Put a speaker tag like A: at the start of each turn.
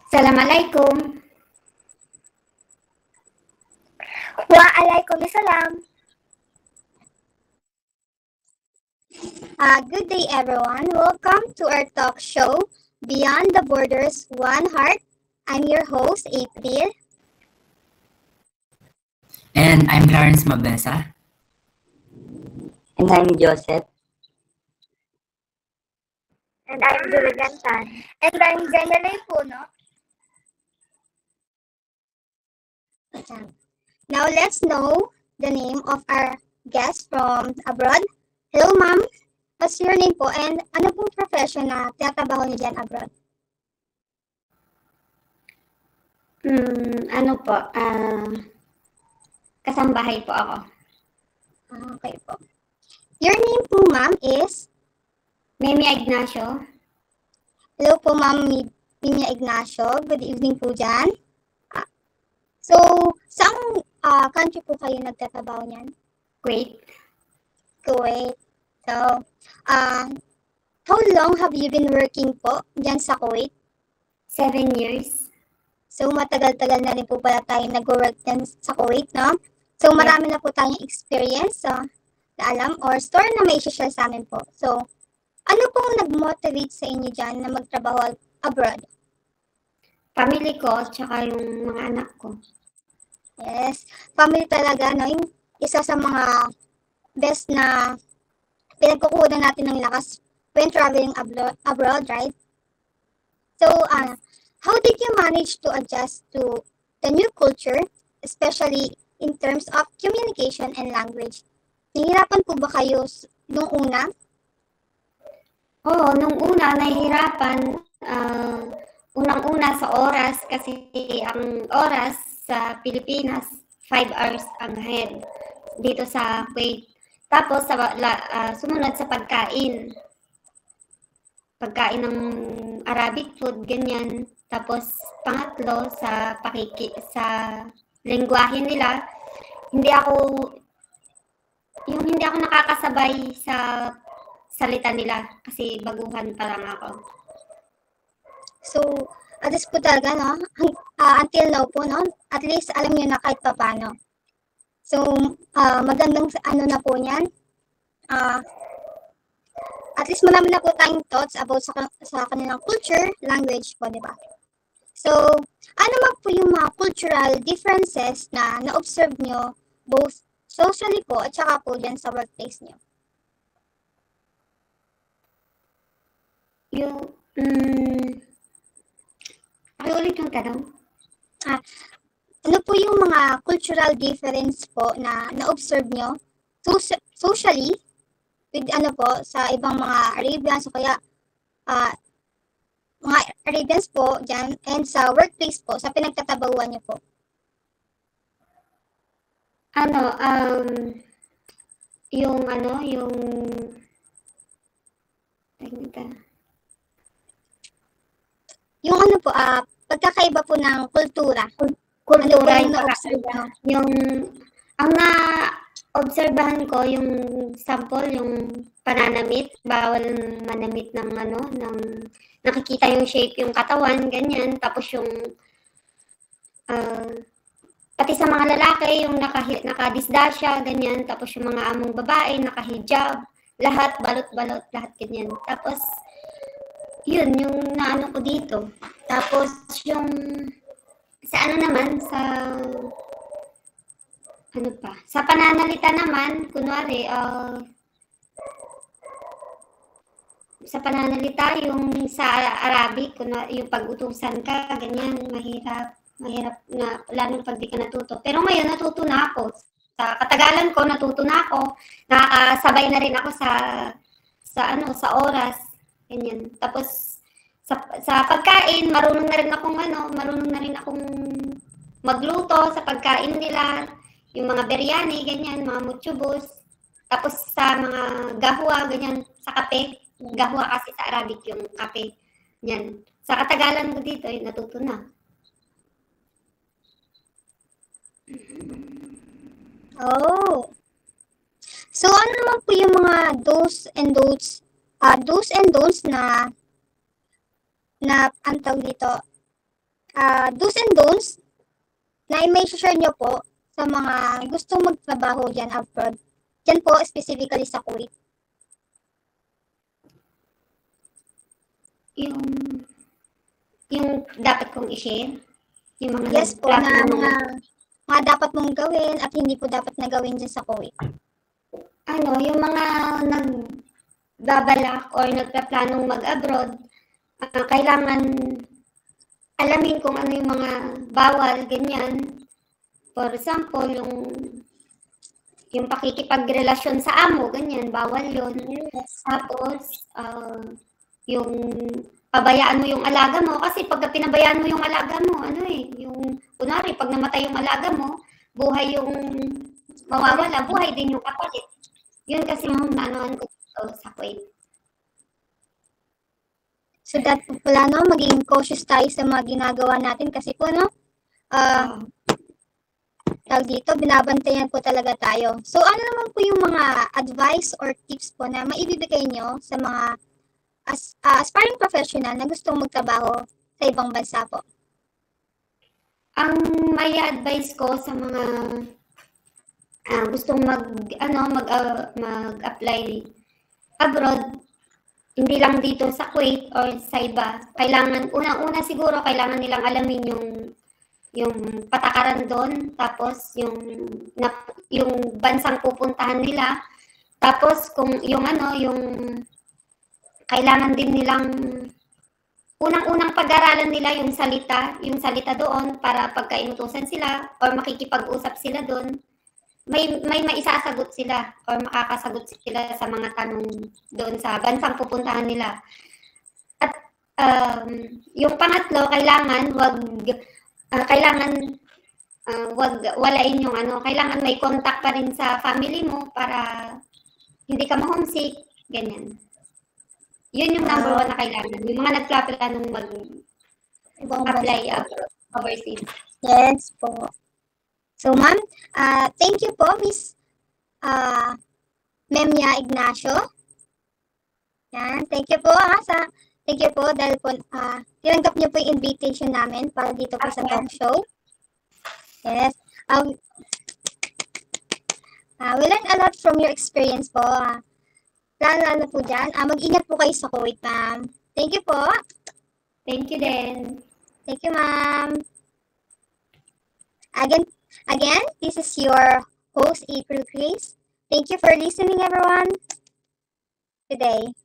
A: Assalamualaikum.
B: Waalaikumsalam. Good day, everyone. Welcome to our talk show, Beyond the Borders, One Heart. I'm your host, April.
C: And I'm Clarence Mabesa.
D: And I'm Joseph.
E: And I'm Julian Tan.
B: And I'm Jenny Puno. Now let's know the name of our guest from abroad. Hello, ma'am. What's your name po? And ano pong profession na tinatrabaho niyo dyan abroad?
A: Kasambahay po ako.
B: Okay po. Your name po, ma'am, is?
A: Memi Ignacio.
B: Hello po, ma'am Mimi Ignacio. Good evening po dyan. So, saan country po kayo nagtatrabaho niyan?
A: Kuwait.
B: So, how long have you been working po dyan sa Kuwait?
A: 7 years.
B: So, matagal-tagal na rin po pala tayo nag-work dyan sa Kuwait, no? So, marami na po tayong experience na alam or story na may share sa amin po. So, ano pong nag-motivate sa inyo dyan na magtrabaho abroad?
A: Family ko, tsaka yung mga anak ko.
B: Yes, family talaga, no? Yung isa sa mga best na pinagkukunan natin ng lakas when traveling abroad, right? So, how did you manage to adjust to the new culture, especially in terms of communication and language? Nahihirapan po ba kayo nung una?
A: Oo, nung una, nahihirapan. Unang-una sa oras kasi ang oras sa Pilipinas, 5 hours ang ahead dito sa Kuwait. Tapos, sumunod sa pagkain. Pagkain ng Arabic food, ganyan. Tapos, pangatlo, sa lengguwahe nila, hindi ako nakakasabay sa salita nila kasi baguhan pa lang ako.
B: So, at least po talaga, no? Until now po, no? At least alam niyo na kahit pa paano. So, magandang ano na po niyan. At least marami na po tayong thoughts about sa kanilang culture, language po, di ba? So, ano man po yung mga cultural differences na na-observe nyo both socially po at saka po dyan sa workplace nyo?
A: Ulit yung tanong.
B: Ano po yung mga cultural difference po na na-observe nyo socially with sa ibang mga Arabians o kaya mga Arabians po dyan and sa workplace po, sa pinagtatabawan nyo po? Yung pagkakaiba po ng kultura.
A: Kultura,
B: yung na-observe nyo?
A: Ang na-obserbahan ko, yung sample, yung pananamit, bawal manamit ng nakikita yung shape, yung katawan, ganyan. Tapos yung, pati sa mga lalaki, yung nakadisdasya, ganyan. Tapos yung mga among babae, nakahijab, lahat, balot-balot, lahat ganyan. Tapos, yun, yung naano ko dito. Tapos, yung, sa pananalita naman, kunwari, sa pananalita, yung sa Arabic, kunwari, yung pag-utusan ka, ganyan, mahirap na, lalo pag di ka natuto. Pero ngayon, natuto na ako. Sa katagalan ko, natuto na ako. Nakakasabay na rin ako sa oras, ganyan. Tapos, sa pagkain, marunong na rin akong magluto sa pagkain nila, yung mga biryani, ganyan, mga mutchubos. Tapos sa mga gahwa, ganyan, sa kape. Gahwa kasi sa Arabic yung kape. Yan. Sa katagalan ko dito, natuto na.
B: Oh. So, ano naman po yung mga do's and don'ts na ang tawag dito, do's and don'ts na i-share nyo po sa mga gustong magtrabaho dyan abroad. Dyan po, specifically sa Kuwait.
A: Yung dapat kong i-share? Yung mga
B: Yes po, na
A: nag-plan
B: mga dapat mong gawin at hindi po dapat na gawin dyan sa Kuwait.
A: yung mga nagbabalak or nagpaplanong mag-abroad, kailangan alamin kung ano yung mga bawal, ganyan. For example, yung pakikipagrelasyon sa amo, ganyan, bawal yun. Tapos, yung pabayaan mo yung alaga mo, kasi pag pinabayaan mo yung alaga mo, yung, kunwari, pag namatay yung alaga mo, buhay yung mawawala, buhay din yung kapalit. Yun kasi yung nanoan ko sa Kuwait.
B: So that po pala, no, maging cautious tayo sa mga ginagawa natin kasi po, no, tawag dito, binabantayan po talaga tayo. So ano naman po yung mga advice or tips po na maibibigay nyo sa mga aspiring professional na gustong magtrabaho sa ibang bansa po?
A: Ang may advice ko sa mga gustong mag-apply abroad, hindi lang dito sa Kuwait or sa iba, kailangan, unang-una siguro, kailangan nilang alamin yung patakaran doon, tapos yung bansang pupuntahan nila, tapos kung yung kailangan din nilang unang-unang pag-aralan nila yung salita doon para pagka inutusan sila or makikipag-usap sila doon, may maisasagot sila or makakasagot sila sa mga tanong doon sa bansang pupuntahan nila. At yung pangatlo, kailangan wag walain yung kailangan may contact pa rin sa family mo para hindi ka ma-homesick, ganyan. Yun yung number one na kailangan. Yung mga nagpaplanong mag-apply overseas.
B: Yes po. So, ma'am, thank you po, Miss Memia Ignacio. Yan, thank you po thank you po dahil po tinanggap niyo po yung invitation namin para dito po sa talk show. Yes. We learned a lot from your experience po. Lalo po dyan. Mag-ingat po kayo sa Kuwait, ma'am. Thank you po.
A: Thank you din.
B: Thank you, ma'am. Again, this is your host, April Grace. Thank you for listening, everyone. Good day.